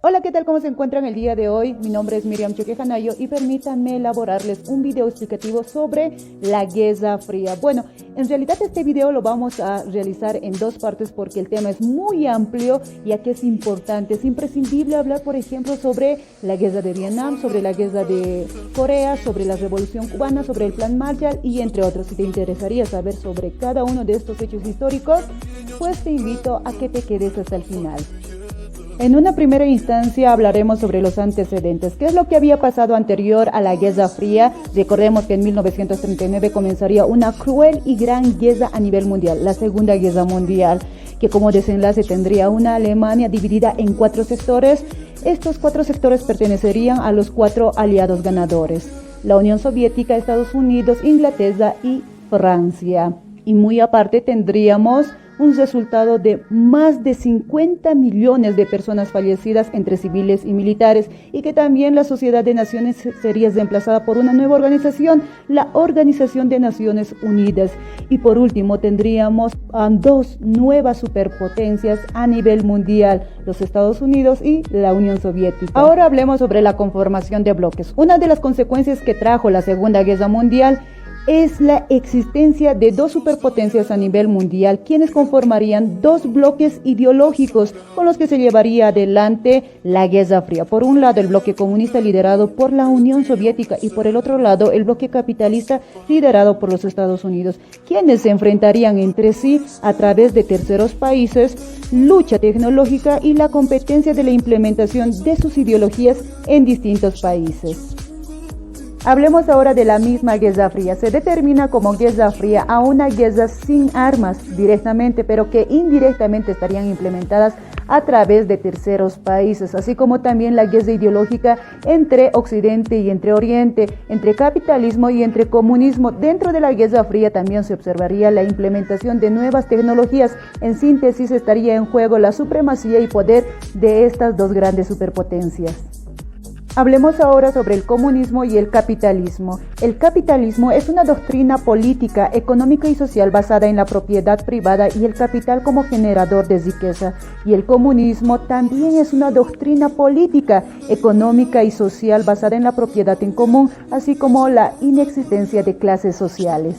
Hola, ¿qué tal? ¿Cómo se encuentran el día de hoy? Mi nombre es Miriam Choquejanayo y permítanme elaborarles un video explicativo sobre la Guerra Fría. Bueno, en realidad este video lo vamos a realizar en dos partes porque el tema es muy amplio, ya que es importante, es imprescindible hablar, por ejemplo, sobre la guerra de Vietnam, sobre la guerra de Corea, sobre la Revolución Cubana, sobre el Plan Marshall y entre otros. Si te interesaría saber sobre cada uno de estos hechos históricos, pues te invito a que te quedes hasta el final. En una primera instancia hablaremos sobre los antecedentes. ¿Qué es lo que había pasado anterior a la Guerra Fría? Recordemos que en 1939 comenzaría una cruel y gran guerra a nivel mundial, la Segunda Guerra Mundial, que como desenlace tendría una Alemania dividida en 4 sectores. Estos 4 sectores pertenecerían a los 4 aliados ganadores: la Unión Soviética, Estados Unidos, Inglaterra y Francia. Y muy aparte tendríamos un resultado de más de 50 millones de personas fallecidas entre civiles y militares, y que también la Sociedad de Naciones sería reemplazada por una nueva organización, la Organización de Naciones Unidas. Y por último tendríamos a 2 nuevas superpotencias a nivel mundial, los Estados Unidos y la Unión Soviética. Ahora hablemos sobre la conformación de bloques. Una de las consecuencias que trajo la Segunda Guerra Mundial es la existencia de 2 superpotencias a nivel mundial, quienes conformarían 2 bloques ideológicos con los que se llevaría adelante la Guerra Fría. Por un lado, el bloque comunista liderado por la Unión Soviética y por el otro lado, el bloque capitalista liderado por los Estados Unidos, quienes se enfrentarían entre sí a través de terceros países, lucha tecnológica y la competencia de la implementación de sus ideologías en distintos países. Hablemos ahora de la misma Guerra Fría. Se determina como Guerra Fría a una guerra sin armas directamente, pero que indirectamente estarían implementadas a través de terceros países, así como también la guerra ideológica entre Occidente y entre Oriente, entre capitalismo y entre comunismo. Dentro de la Guerra Fría también se observaría la implementación de nuevas tecnologías. En síntesis, estaría en juego la supremacía y poder de estas 2 grandes superpotencias. Hablemos ahora sobre el comunismo y el capitalismo. El capitalismo es una doctrina política, económica y social basada en la propiedad privada y el capital como generador de riqueza. Y el comunismo también es una doctrina política, económica y social basada en la propiedad en común, así como la inexistencia de clases sociales.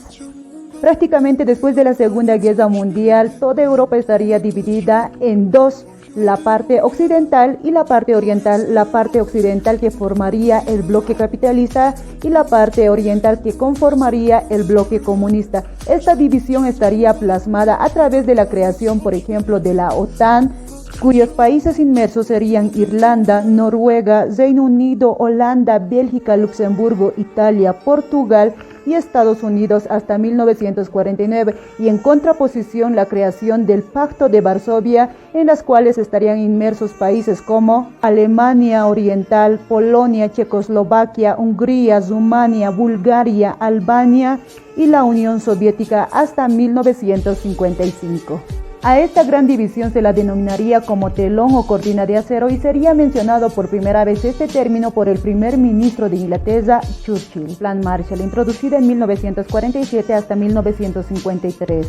Prácticamente después de la Segunda Guerra Mundial, toda Europa estaría dividida en 2. La parte occidental y la parte oriental. La parte occidental que formaría el bloque capitalista y la parte oriental que conformaría el bloque comunista. Esta división estaría plasmada a través de la creación, por ejemplo, de la OTAN, cuyos países inmersos serían Irlanda, Noruega, Reino Unido, Holanda, Bélgica, Luxemburgo, Italia, Portugal y Estados Unidos hasta 1949, y en contraposición la creación del Pacto de Varsovia, en las cuales estarían inmersos países como Alemania Oriental, Polonia, Checoslovaquia, Hungría, Rumania, Bulgaria, Albania y la Unión Soviética hasta 1955. A esta gran división se la denominaría como telón o cortina de acero, y sería mencionado por primera vez este término por el primer ministro de Inglaterra, Churchill. Plan Marshall, introducido en 1947 hasta 1953.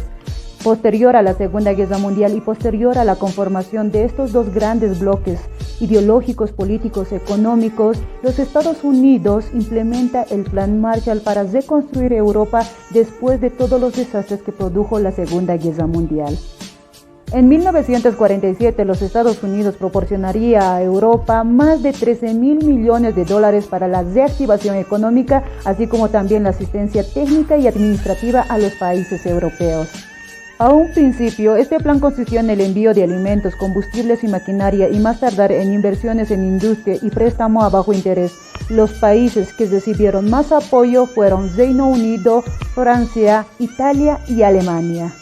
Posterior a la Segunda Guerra Mundial y posterior a la conformación de estos 2 grandes bloques ideológicos, políticos, económicos, los Estados Unidos implementa el Plan Marshall para reconstruir Europa después de todos los desastres que produjo la Segunda Guerra Mundial. En 1947, los Estados Unidos proporcionaría a Europa más de 13.000 millones de dólares para la reactivación económica, así como también la asistencia técnica y administrativa a los países europeos. A un principio, este plan consistió en el envío de alimentos, combustibles y maquinaria, y más tardar en inversiones en industria y préstamo a bajo interés. Los países que recibieron más apoyo fueron Reino Unido, Francia, Italia y Alemania.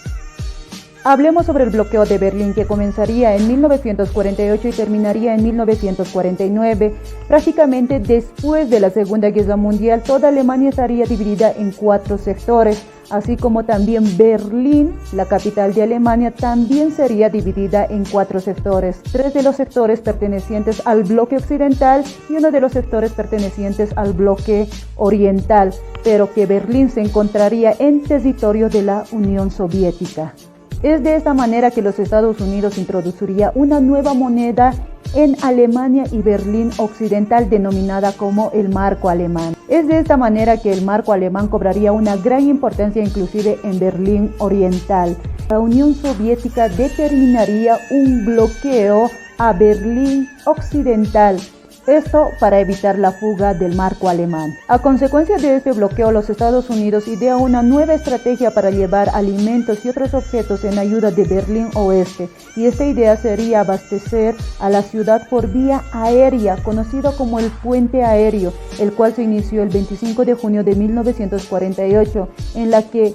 Hablemos sobre el bloqueo de Berlín, que comenzaría en 1948 y terminaría en 1949. Prácticamente después de la Segunda Guerra Mundial, toda Alemania estaría dividida en 4 sectores, así como también Berlín, la capital de Alemania, también sería dividida en 4 sectores. 3 de los sectores pertenecientes al bloque occidental y 1 de los sectores pertenecientes al bloque oriental, pero que Berlín se encontraría en territorio de la Unión Soviética. Es de esta manera que los Estados Unidos introduciría una nueva moneda en Alemania y Berlín Occidental, denominada como el marco alemán. Es de esta manera que el marco alemán cobraría una gran importancia inclusive en Berlín Oriental. La Unión Soviética determinaría un bloqueo a Berlín Occidental, esto para evitar la fuga del marco alemán. A consecuencia de este bloqueo, los Estados Unidos idea una nueva estrategia para llevar alimentos y otros objetos en ayuda de Berlín Oeste, y esta idea sería abastecer a la ciudad por vía aérea, conocido como el puente aéreo, el cual se inició el 25 de junio de 1948, en la que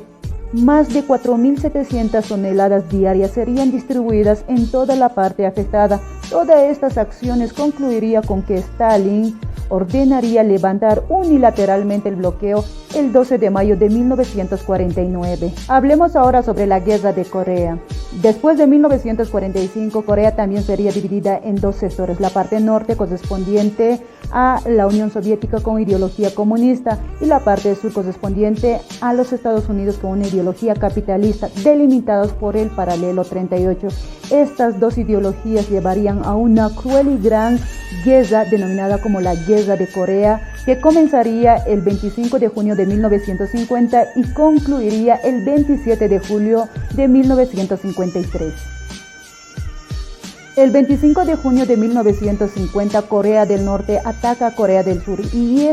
más de 4.700 toneladas diarias serían distribuidas en toda la parte afectada. Todas estas acciones concluirían con que Stalin ordenaría levantar unilateralmente el bloqueo el 12 de mayo de 1949. Hablemos ahora sobre la Guerra de Corea. Después de 1945, Corea también sería dividida en dos sectores: la parte norte correspondiente a la Unión Soviética con ideología comunista y la parte sur correspondiente a los Estados Unidos con una ideología capitalista, delimitados por el paralelo 38. Estas dos ideologías llevarían a una cruel y gran guerra denominada como la Guerra de Corea, que comenzaría el 25 de junio de 1950 y concluiría el 27 de julio de 1953. El 25 de junio de 1950, Corea del Norte ataca a Corea del Sur y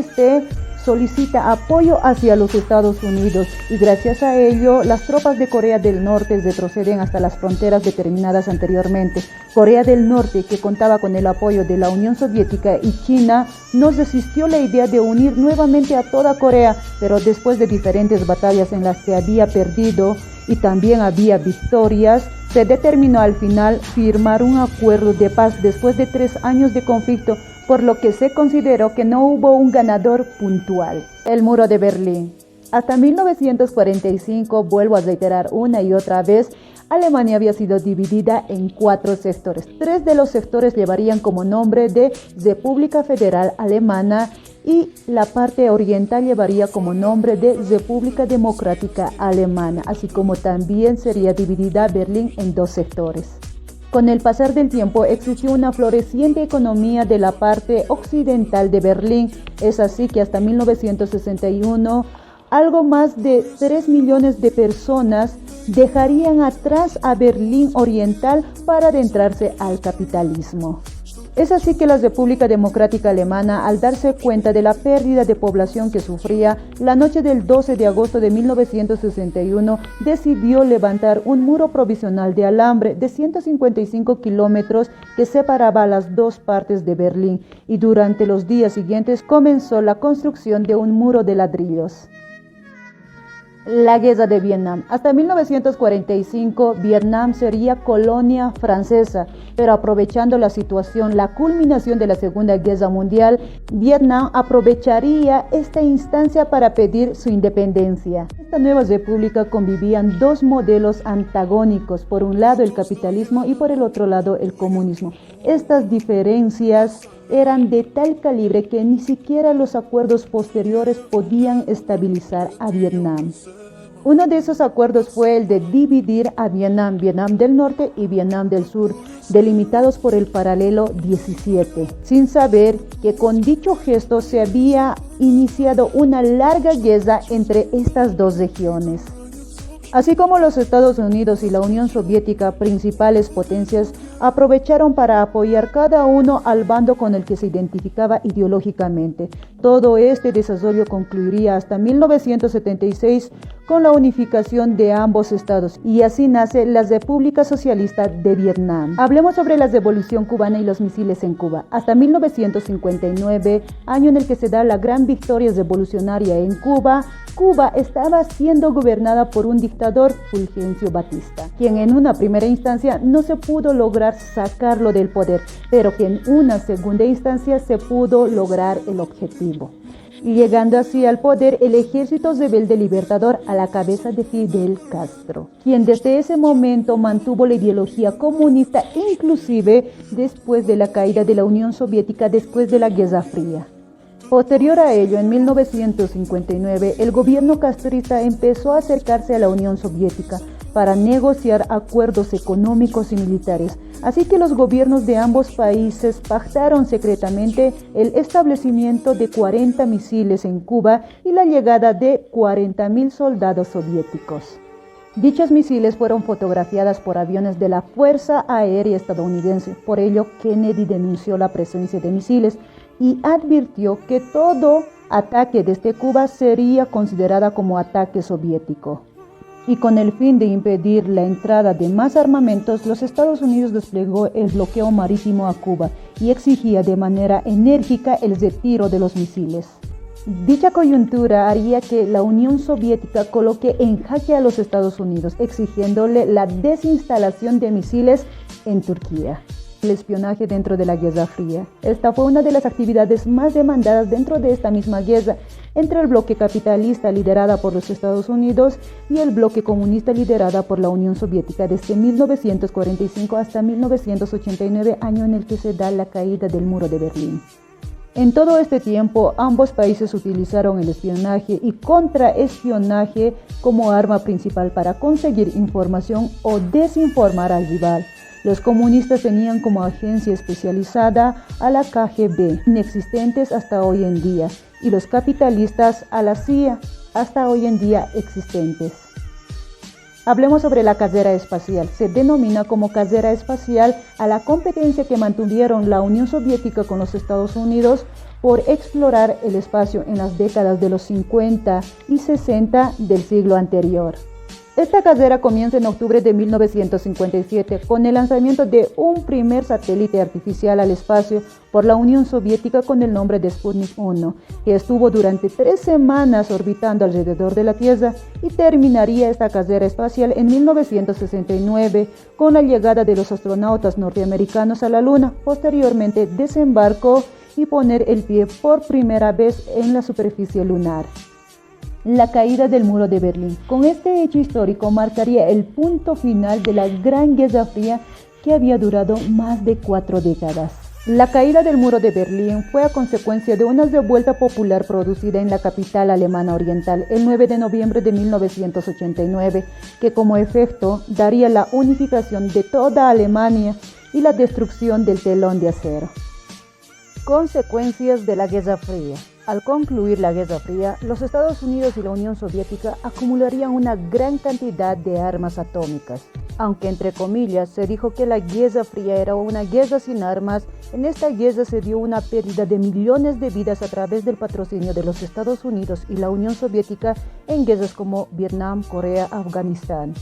solicita apoyo hacia los Estados Unidos, y gracias a ello las tropas de Corea del Norte retroceden hasta las fronteras determinadas anteriormente. Corea del Norte, que contaba con el apoyo de la Unión Soviética y China, no resistió la idea de unir nuevamente a toda Corea, pero después de diferentes batallas en las que había perdido y también había victorias, se determinó al final firmar un acuerdo de paz después de 3 años de conflicto, por lo que se consideró que no hubo un ganador puntual. El muro de Berlín. Hasta 1945, vuelvo a reiterar una y otra vez, Alemania había sido dividida en 4 sectores. 3 de los sectores llevarían como nombre de República Federal Alemana y la parte oriental llevaría como nombre de República Democrática Alemana, así como también sería dividida Berlín en 2 sectores. Con el pasar del tiempo existió una floreciente economía de la parte occidental de Berlín. Es así que hasta 1961 algo más de 3 millones de personas dejarían atrás a Berlín Oriental para adentrarse al capitalismo. Es así que la República Democrática Alemana, al darse cuenta de la pérdida de población que sufría, la noche del 12 de agosto de 1961 decidió levantar un muro provisional de alambre de 155 kilómetros que separaba las 2 partes de Berlín, y durante los días siguientes comenzó la construcción de un muro de ladrillos. La Guerra de Vietnam. Hasta 1945, Vietnam sería colonia francesa, pero aprovechando la situación, la culminación de la Segunda Guerra Mundial, Vietnam aprovecharía esta instancia para pedir su independencia. En esta nueva república convivían 2 modelos antagónicos: por un lado el capitalismo y por el otro lado el comunismo. Estas diferencias eran de tal calibre que ni siquiera los acuerdos posteriores podían estabilizar a Vietnam. Uno de esos acuerdos fue el de dividir a Vietnam, Vietnam del Norte y Vietnam del Sur, delimitados por el paralelo 17, sin saber que con dicho gesto se había iniciado una larga guerra entre estas 2 regiones. Así como los Estados Unidos y la Unión Soviética, principales potencias, aprovecharon para apoyar cada uno al bando con el que se identificaba ideológicamente. Todo este desarrollo concluiría hasta 1976 con la unificación de ambos estados, y así nace la República Socialista de Vietnam. Hablemos sobre la Revolución Cubana y los misiles en Cuba. Hasta 1959, año en el que se da la gran victoria revolucionaria en Cuba, Cuba estaba siendo gobernada por un dictador, Fulgencio Batista, quien en una primera instancia no se pudo lograr sacarlo del poder, pero que en una segunda instancia se pudo lograr el objetivo, llegando así al poder el Ejército Rebelde Libertador a la cabeza de Fidel Castro, quien desde ese momento mantuvo la ideología comunista, inclusive después de la caída de la Unión Soviética después de la Guerra Fría. Posterior a ello, en 1959, el gobierno castrista empezó a acercarse a la Unión Soviética para negociar acuerdos económicos y militares. Así que los gobiernos de ambos países pactaron secretamente el establecimiento de 40 misiles en Cuba y la llegada de 40.000 soldados soviéticos. Dichos misiles fueron fotografiadas por aviones de la Fuerza Aérea estadounidense. Por ello, Kennedy denunció la presencia de misiles y advirtió que todo ataque desde Cuba sería considerada como ataque soviético. Y con el fin de impedir la entrada de más armamentos, los Estados Unidos desplegó el bloqueo marítimo a Cuba y exigía de manera enérgica el retiro de los misiles. Dicha coyuntura haría que la Unión Soviética coloque en jaque a los Estados Unidos, exigiéndole la desinstalación de misiles en Turquía. El espionaje dentro de la Guerra Fría. Esta fue una de las actividades más demandadas dentro de esta misma guerra entre el bloque capitalista liderada por los Estados Unidos y el bloque comunista liderada por la Unión Soviética desde 1945 hasta 1989, año en el que se da la caída del muro de Berlín. En todo este tiempo, ambos países utilizaron el espionaje y contraespionaje como arma principal para conseguir información o desinformar al rival. Los comunistas tenían como agencia especializada a la KGB, inexistentes hasta hoy en día, y los capitalistas a la CIA, hasta hoy en día existentes. Hablemos sobre la carrera espacial. Se denomina como carrera espacial a la competencia que mantuvieron la Unión Soviética con los Estados Unidos por explorar el espacio en las décadas de los 50 y 60 del siglo anterior. Esta carrera comienza en octubre de 1957 con el lanzamiento de un primer satélite artificial al espacio por la Unión Soviética con el nombre de Sputnik 1, que estuvo durante 3 semanas orbitando alrededor de la Tierra, y terminaría esta carrera espacial en 1969 con la llegada de los astronautas norteamericanos a la Luna, posteriormente desembarco y poner el pie por primera vez en la superficie lunar. La caída del muro de Berlín. Con este hecho histórico marcaría el punto final de la Gran Guerra Fría, que había durado más de 4 décadas. La caída del muro de Berlín fue a consecuencia de una revuelta popular producida en la capital alemana oriental el 9 de noviembre de 1989, que como efecto daría la unificación de toda Alemania y la destrucción del telón de acero. Consecuencias de la Guerra Fría. Al concluir la Guerra Fría, los Estados Unidos y la Unión Soviética acumularían una gran cantidad de armas atómicas. Aunque entre comillas se dijo que la Guerra Fría era una guerra sin armas, en esta guerra se dio una pérdida de millones de vidas a través del patrocinio de los Estados Unidos y la Unión Soviética en guerras como Vietnam, Corea, Afganistán.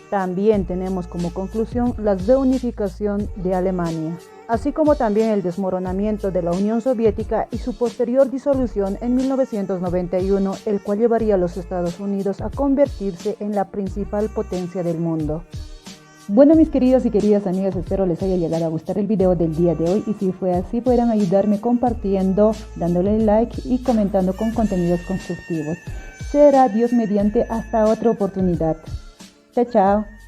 También tenemos como conclusión la reunificación de Alemania, así como también el desmoronamiento de la Unión Soviética y su posterior disolución en 1991, el cual llevaría a los Estados Unidos a convertirse en la principal potencia del mundo. Bueno, mis queridos y queridas amigas, espero les haya llegado a gustar el video del día de hoy, y si fue así, puedan ayudarme compartiendo, dándole like y comentando con contenidos constructivos. Será Dios mediante hasta otra oportunidad. Chao, chao.